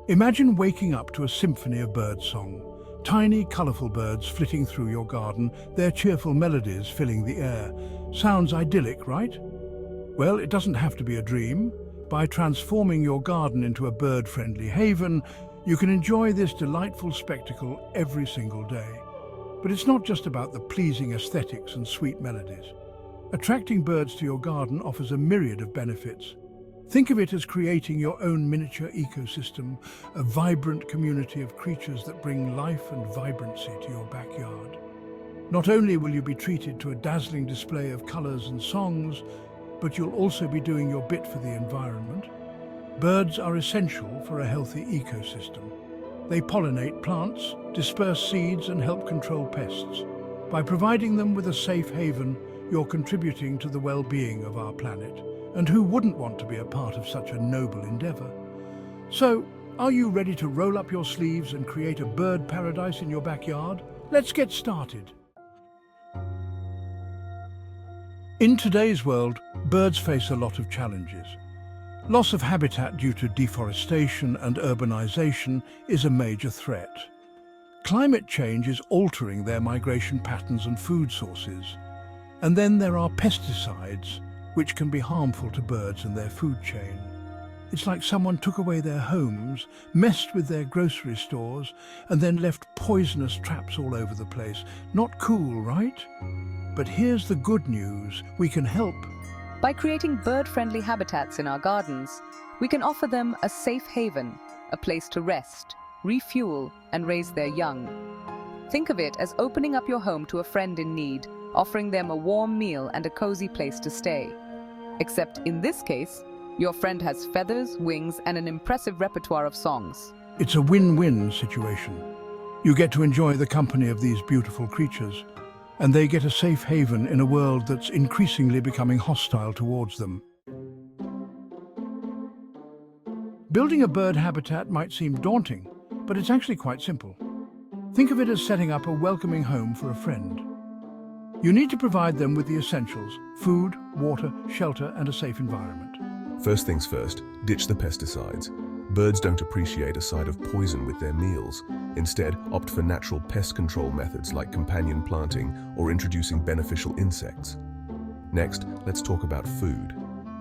Imagine waking up to a symphony of birdsong. Tiny, colourful birds flitting through your garden, their cheerful melodies filling the air. Sounds idyllic, right? Well, it doesn't have to be a dream. By transforming your garden into a bird-friendly haven, you can enjoy this delightful spectacle every single day. But it's not just about the pleasing aesthetics and sweet melodies. Attracting birds to your garden offers a myriad of benefits. Think of it as creating your own miniature ecosystem, a vibrant community of creatures that bring life and vibrancy to your backyard. Not only will you be treated to a dazzling display of colours and songs, but you'll also be doing your bit for the environment. Birds are essential for a healthy ecosystem. They pollinate plants, disperse seeds and help control pests. By providing them with a safe haven, you're contributing to the well-being of our planet. And who wouldn't want to be a part of such a noble endeavour? So, are you ready to roll up your sleeves and create a bird paradise in your backyard? Let's get started. In today's world, birds face a lot of challenges. Loss of habitat due to deforestation and urbanisation is a major threat. Climate change is altering their migration patterns and food sources. And then there are pesticides, which can be harmful to birds and their food chain. It's like someone took away their homes, messed with their grocery stores, and then left poisonous traps all over the place. Not cool, right? But here's the good news. We can help. By creating bird-friendly habitats in our gardens, we can offer them a safe haven, a place to rest, refuel, and raise their young. Think of it as opening up your home to a friend in need, offering them a warm meal and a cozy place to stay. Except in this case, your friend has feathers, wings, and an impressive repertoire of songs. It's a win-win situation. You get to enjoy the company of these beautiful creatures, and they get a safe haven in a world that's increasingly becoming hostile towards them. Building a bird habitat might seem daunting, but it's actually quite simple. Think of it as setting up a welcoming home for a friend. You need to provide them with the essentials: food, water, shelter, and a safe environment. First things first, ditch the pesticides. Birds don't appreciate a side of poison with their meals. Instead, opt for natural pest control methods like companion planting or introducing beneficial insects. Next, let's talk about food.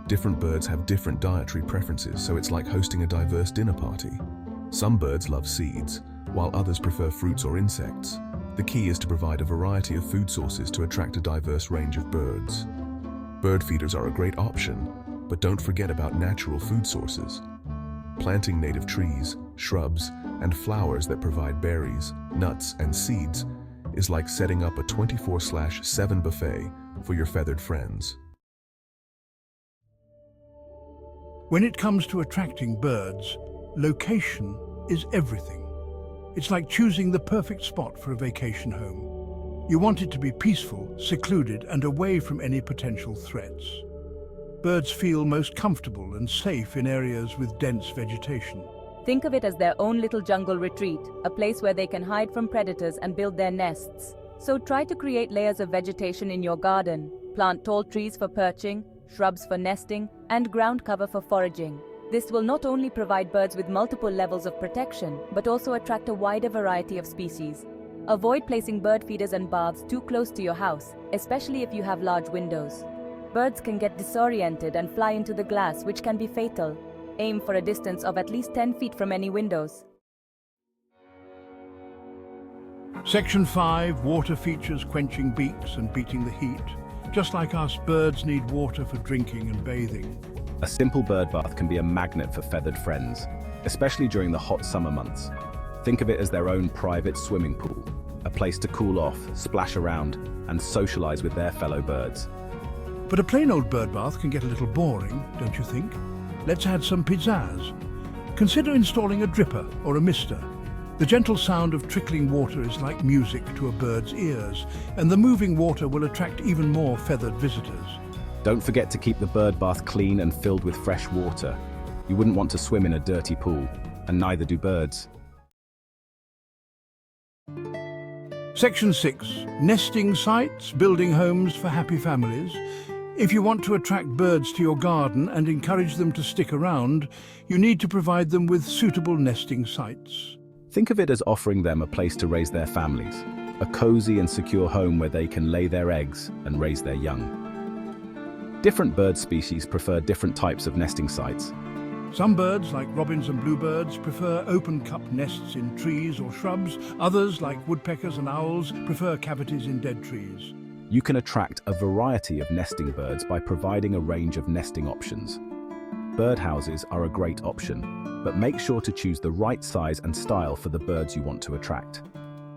Different birds have different dietary preferences, so it's like hosting a diverse dinner party. Some birds love seeds, while others prefer fruits or insects. The key is to provide a variety of food sources to attract a diverse range of birds. Bird feeders are a great option, but don't forget about natural food sources. Planting native trees, shrubs, and flowers that provide berries, nuts, and seeds is like setting up a 24/7 buffet for your feathered friends. When it comes to attracting birds, location is everything. It's like choosing the perfect spot for a vacation home. You want it to be peaceful, secluded, and away from any potential threats. Birds feel most comfortable and safe in areas with dense vegetation. Think of it as their own little jungle retreat, a place where they can hide from predators and build their nests. So try to create layers of vegetation in your garden. Plant tall trees for perching, shrubs for nesting, and ground cover for foraging. This will not only provide birds with multiple levels of protection, but also attract a wider variety of species. Avoid placing bird feeders and baths too close to your house, especially if you have large windows. Birds can get disoriented and fly into the glass, which can be fatal. Aim for a distance of at least 10 feet from any windows. Section 5, water features quenching beaks and beating the heat. Just like us, birds need water for drinking and bathing. A simple bird bath can be a magnet for feathered friends, especially during the hot summer months. Think of it as their own private swimming pool, a place to cool off, splash around, and socialize with their fellow birds. But a plain old bird bath can get a little boring, don't you think? Let's add some pizzazz. Consider installing a dripper or a mister. The gentle sound of trickling water is like music to a bird's ears, and the moving water will attract even more feathered visitors. Don't forget to keep the bird bath clean and filled with fresh water. You wouldn't want to swim in a dirty pool, and neither do birds. Section 6. Nesting sites, building homes for happy families. If you want to attract birds to your garden and encourage them to stick around, you need to provide them with suitable nesting sites. Think of it as offering them a place to raise their families, a cozy and secure home where they can lay their eggs and raise their young. Different bird species prefer different types of nesting sites. Some birds, like robins and bluebirds, prefer open-cup nests in trees or shrubs. Others, like woodpeckers and owls, prefer cavities in dead trees. You can attract a variety of nesting birds by providing a range of nesting options. Birdhouses are a great option, but make sure to choose the right size and style for the birds you want to attract.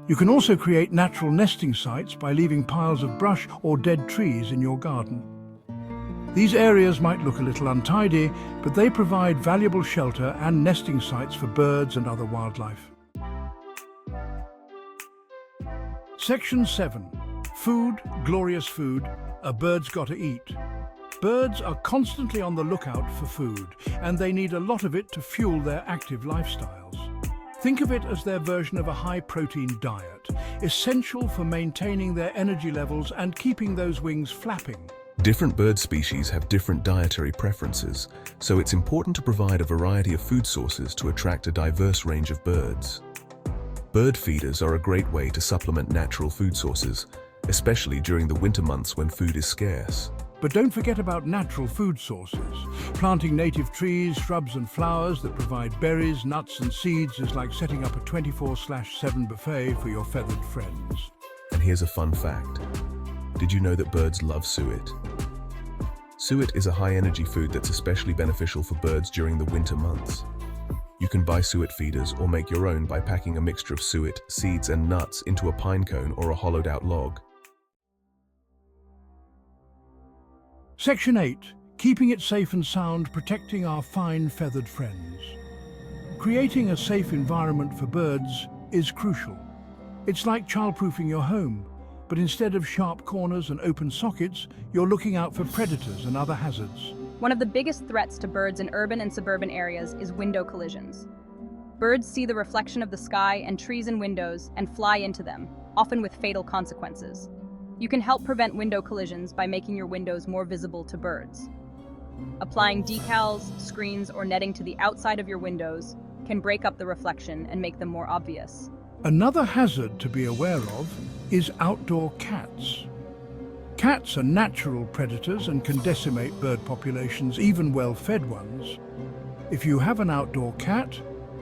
You can also create natural nesting sites by leaving piles of brush or dead trees in your garden. These areas might look a little untidy, but they provide valuable shelter and nesting sites for birds and other wildlife. Section 7. Food, glorious food, a bird's got to eat. Birds are constantly on the lookout for food, and they need a lot of it to fuel their active lifestyles. Think of it as their version of a high-protein diet, essential for maintaining their energy levels and keeping those wings flapping. Different bird species have different dietary preferences, so it's important to provide a variety of food sources to attract a diverse range of birds. Bird feeders are a great way to supplement natural food sources, especially during the winter months when food is scarce. But don't forget about natural food sources. Planting native trees, shrubs and flowers that provide berries, nuts and seeds is like setting up a 24/7 buffet for your feathered friends. And here's a fun fact. Did you know that birds love suet? Suet is a high-energy food that's especially beneficial for birds during the winter months. You can buy suet feeders or make your own by packing a mixture of suet, seeds and nuts into a pine cone or a hollowed-out log. Section 8. Keeping it safe and sound, protecting our fine feathered friends. Creating a safe environment for birds is crucial. It's like childproofing your home, but instead of sharp corners and open sockets, you're looking out for predators and other hazards. One of the biggest threats to birds in urban and suburban areas is window collisions. Birds see the reflection of the sky and trees in windows and fly into them, often with fatal consequences. You can help prevent window collisions by making your windows more visible to birds. Applying decals, screens, or netting to the outside of your windows can break up the reflection and make them more obvious. Another hazard to be aware of is outdoor cats. Cats are natural predators and can decimate bird populations, even well-fed ones. If you have an outdoor cat,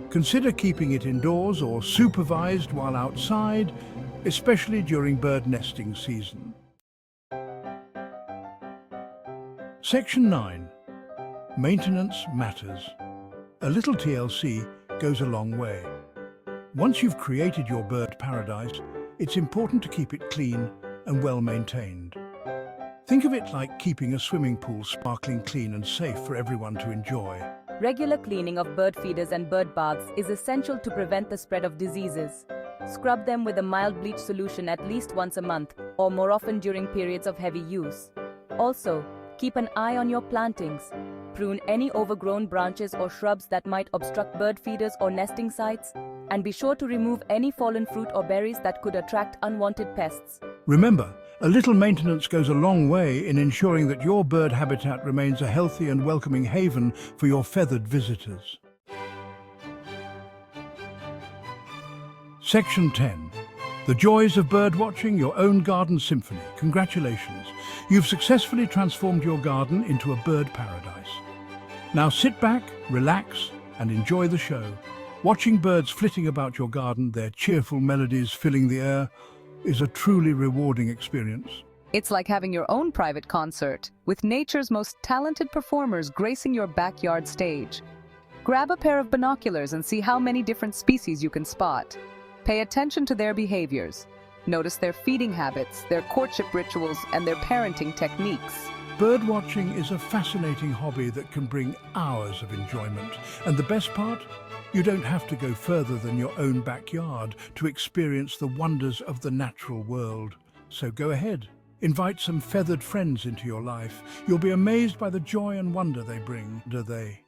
consider keeping it indoors or supervised while outside, especially during bird nesting season. Section 9. Maintenance matters. A little TLC goes a long way. Once you've created your bird paradise, it's important to keep it clean and well maintained. Think of it like keeping a swimming pool sparkling clean and safe for everyone to enjoy. Regular cleaning of bird feeders and bird baths is essential to prevent the spread of diseases. Scrub them with a mild bleach solution at least once a month, or more often during periods of heavy use. Also, keep an eye on your plantings. Prune any overgrown branches or shrubs that might obstruct bird feeders or nesting sites, and be sure to remove any fallen fruit or berries that could attract unwanted pests. Remember, a little maintenance goes a long way in ensuring that your bird habitat remains a healthy and welcoming haven for your feathered visitors. Section 10. The joys of birdwatching, your own garden symphony. Congratulations. You've successfully transformed your garden into a bird paradise. Now sit back, relax, and enjoy the show. Watching birds flitting about your garden, their cheerful melodies filling the air, is a truly rewarding experience. It's like having your own private concert, with nature's most talented performers gracing your backyard stage. Grab a pair of binoculars and see how many different species you can spot. Pay attention to their behaviors. Notice their feeding habits, their courtship rituals, and their parenting techniques. Birdwatching is a fascinating hobby that can bring hours of enjoyment. And the best part? You don't have to go further than your own backyard to experience the wonders of the natural world. So go ahead, invite some feathered friends into your life. You'll be amazed by the joy and wonder they bring, do they?